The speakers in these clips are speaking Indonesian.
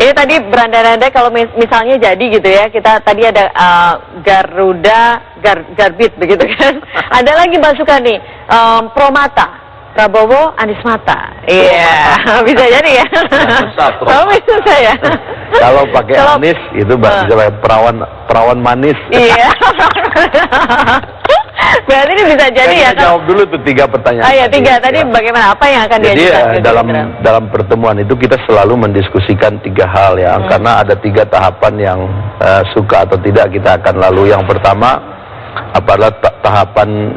Ini tadi berandai-andai kalau misalnya jadi gitu ya, kita tadi ada Garuda, Garbit begitu kan. Ada lagi masukan nih, Promata, Prabowo, Anies Mata. Iya, bisa jadi ya. Kalau bisa saya. Kalau pakai Anies itu bisa perawan manis. Iya. Berarti ini bisa jadi ya. Jawab dulu tuh 3 pertanyaan. Ah ya 3 tadi bagaimana, apa yang akan diajukan? Jadi dalam pertemuan itu kita selalu mendiskusikan 3 hal ya, karena ada 3 tahapan yang suka atau tidak kita akan lalu. Yang pertama adalah tahapan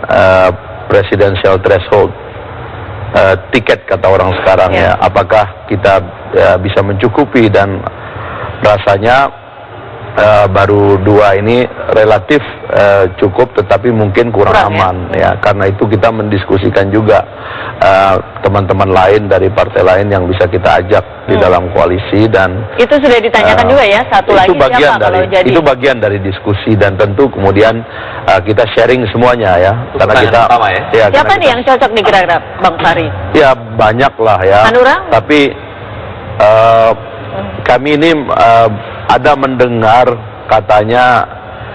presidential threshold, tiket kata orang sekarang ya. Apakah kita bisa mencukupi, dan rasanya baru 2 ini relatif cukup, tetapi mungkin kurang aman ya. Karena itu kita mendiskusikan juga teman-teman lain dari partai lain yang bisa kita ajak di dalam koalisi, dan itu sudah ditanyakan juga ya, satu lagi siapa kalau jadi. Itu bagian dari diskusi, dan tentu kemudian kita sharing semuanya ya. Karena kita ya, siapa nih yang cocok nih kira-kira Bang Fahri? Ya banyak lah ya. Hanura? Tapi kami ini ada mendengar katanya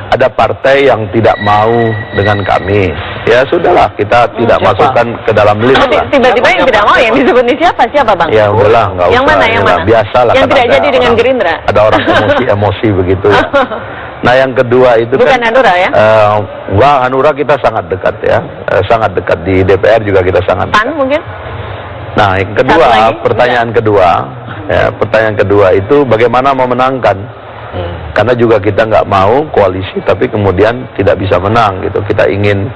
ada partai yang tidak mau dengan kami. Ya sudahlah, kita tidak masukkan ke dalam list lah. Tiba-tiba yang tidak mau yang disebut ini siapa Bang? Ya udahlah, nggak usah. Yang mana? Yang mana? Biasa lah. Yang tidak jadi dengan Gerindra. Ada orang emosi begitu ya. Nah yang kedua itu bukan Hanura ya? Wah, Hanura kita sangat dekat ya, sangat dekat di DPR juga kita sangat dekat. PAN mungkin? Nah yang kedua, pertanyaan kedua itu bagaimana memenangkan? Karena juga kita nggak mau koalisi tapi kemudian tidak bisa menang gitu. Kita ingin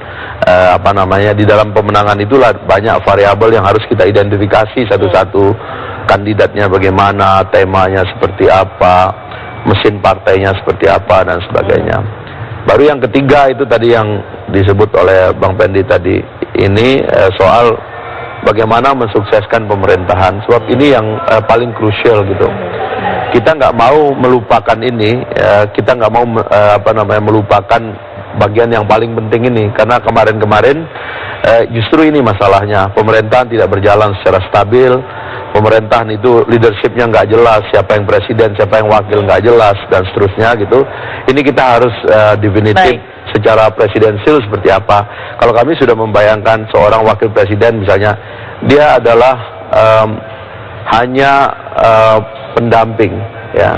di dalam pemenangan itulah banyak variabel yang harus kita identifikasi satu-satu. Kandidatnya bagaimana, temanya seperti apa, mesin partainya seperti apa, dan sebagainya. Baru yang ketiga itu tadi yang disebut oleh Bang Pendi tadi, ini soal bagaimana mensukseskan pemerintahan. Sebab ini yang paling krusial gitu. Kita nggak mau melupakan ini, kita nggak mau melupakan bagian yang paling penting ini, karena kemarin-kemarin justru ini masalahnya, pemerintahan tidak berjalan secara stabil, pemerintahan itu leadershipnya nggak jelas, siapa yang presiden, siapa yang wakil nggak jelas, dan seterusnya gitu. Ini kita harus definitif secara presidensial seperti apa. Kalau kami sudah membayangkan seorang wakil presiden misalnya, dia adalah hanya pendamping ya,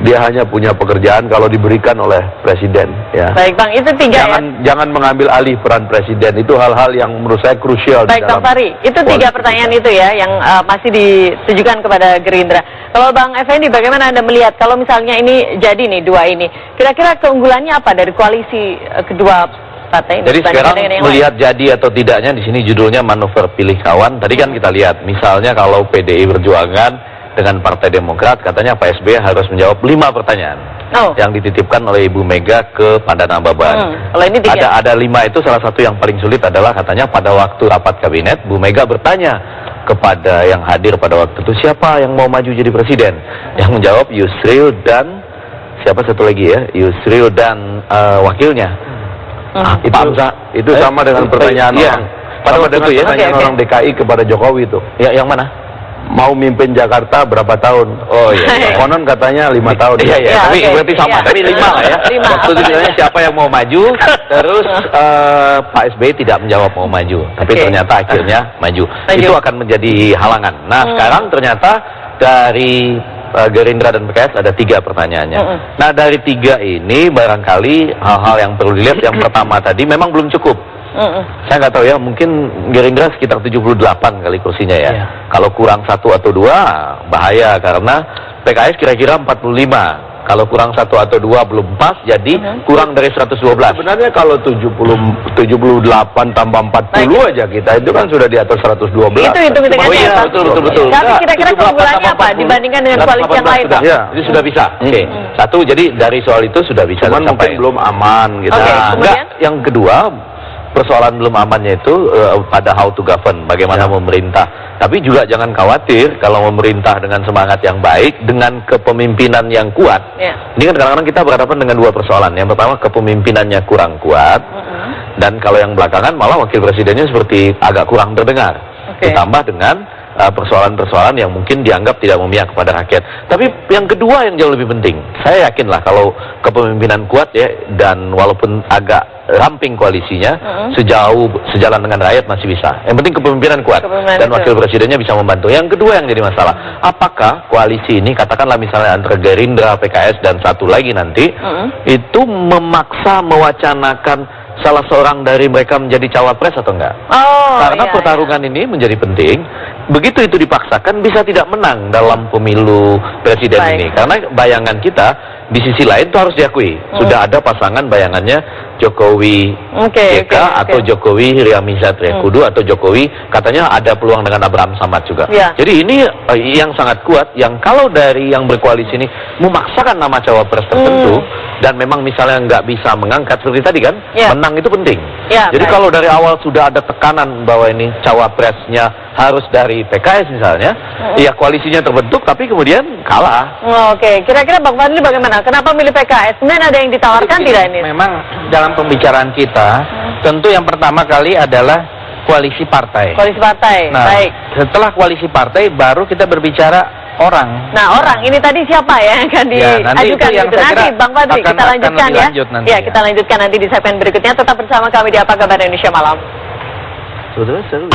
dia hanya punya pekerjaan kalau diberikan oleh presiden ya. Baik Bang, itu 3 jangan mengambil alih peran presiden, itu hal-hal yang menurut saya krusial. Baik Bang Fahri, itu 3 pertanyaan itu ya yang masih ditujukan kepada Gerindra. Kalau Bang Effendi, bagaimana Anda melihat kalau misalnya ini jadi nih 2 ini, kira-kira keunggulannya apa dari koalisi kedua partai? Jadi sekarang melihat jadi atau tidaknya di sini judulnya manuver pilih kawan. Tadi kan kita lihat, misalnya kalau PDI Perjuangan dengan Partai Demokrat, katanya Pak SBY harus menjawab 5 pertanyaan yang dititipkan oleh Ibu Mega kepada Nababan. Kalau ini 3. Ada 5 itu, salah satu yang paling sulit adalah katanya pada waktu rapat kabinet, Bu Mega bertanya kepada yang hadir pada waktu itu, siapa yang mau maju jadi presiden? Yang menjawab Yusril dan siapa satu lagi ya, Yusril dan wakilnya. Itu sama dengan pertanyaan orang, pada waktu itu ya, pertanyaan orang DKI kepada Jokowi itu. Ya, yang mana? Mau mimpin Jakarta berapa tahun? Oh iya. Konon katanya 5 tahun. Iya. Tapi berarti sama. Tapi 5 lah ya. Waktu itu ditanya siapa yang mau maju, terus Pak SBY tidak menjawab mau maju. Tapi ternyata akhirnya maju. Itu akan menjadi halangan. Nah sekarang ternyata dari Gerindra dan PKS ada 3 pertanyaannya. Nah dari 3 ini barangkali hal-hal yang perlu dilihat. Yang pertama tadi memang belum cukup. Saya nggak tahu ya, mungkin Gerindra sekitar 78 kali kursinya ya. Kalau kurang 1 atau 2 bahaya, karena PKS kira-kira 45. Kalau kurang 1 atau 2 belum pas, jadi kurang dari 112. Sebenarnya kalau 78 tambah 40 aja kita, itu kan sudah di atas 112. Itu hitung-hitungannya. Oh iya, betul. Tapi kira-kira keunggulannya apa dibandingkan dengan koalisi yang lain, Pak? Ya, itu sudah bisa. Satu, jadi dari soal itu sudah bisa. Cuman mungkin belum aman gitu. Enggak, yang kedua, persoalan belum amannya itu pada how to govern, bagaimana memerintah. Tapi juga jangan khawatir kalau memerintah dengan semangat yang baik, dengan kepemimpinan yang kuat. Ini kan kadang-kadang kita berhadapan dengan 2 persoalan. Yang pertama, kepemimpinannya kurang kuat, dan kalau yang belakangan malah wakil presidennya seperti agak kurang terdengar. Ditambah dengan persoalan-persoalan yang mungkin dianggap tidak memihak kepada rakyat. Tapi yang kedua yang jauh lebih penting, saya yakinlah kalau kepemimpinan kuat ya, dan walaupun agak ramping koalisinya, sejalan dengan rakyat masih bisa. Yang penting kepemimpinan kuat dan wakil presidennya bisa membantu. Yang kedua yang jadi masalah, apakah koalisi ini, katakanlah misalnya antara Gerindra, PKS dan satu lagi nanti, itu memaksa mewacanakan salah seorang dari mereka menjadi cawapres atau enggak? Karena pertarungan ini menjadi penting. Begitu itu dipaksakan bisa tidak menang dalam pemilu presiden ini. Karena bayangan kita di sisi lain itu harus diakui, sudah ada pasangan bayangannya Jokowi JK atau Jokowi Riamizat Riyakudu atau Jokowi katanya ada peluang dengan Abraham Samad juga. Jadi ini yang sangat kuat, yang kalau dari yang berkoalisi ini memaksakan nama cawapres tertentu dan memang misalnya nggak bisa mengangkat seperti tadi kan, menang itu penting. Jadi kalau dari awal sudah ada tekanan bahwa ini cawapresnya harus dari PKS misalnya, ya koalisinya terbentuk tapi kemudian kalah. Kira-kira Bang Fadli bagaimana? Kenapa milih PKS? Kemudian ada yang ditawarkan tidak ini? Memang dalam pembicaraan kita, tentu yang pertama kali adalah koalisi partai. Koalisi partai, nah, baik. Setelah koalisi partai, baru kita berbicara orang. Nah, orang ini tadi siapa ya yang akan diajukan? Nanti Bang Fadli kita lanjutkan ya. Kita lanjutkan nanti di segmen berikutnya. Tetap bersama kami di Apa Kabar Indonesia Malam. Sudah seru.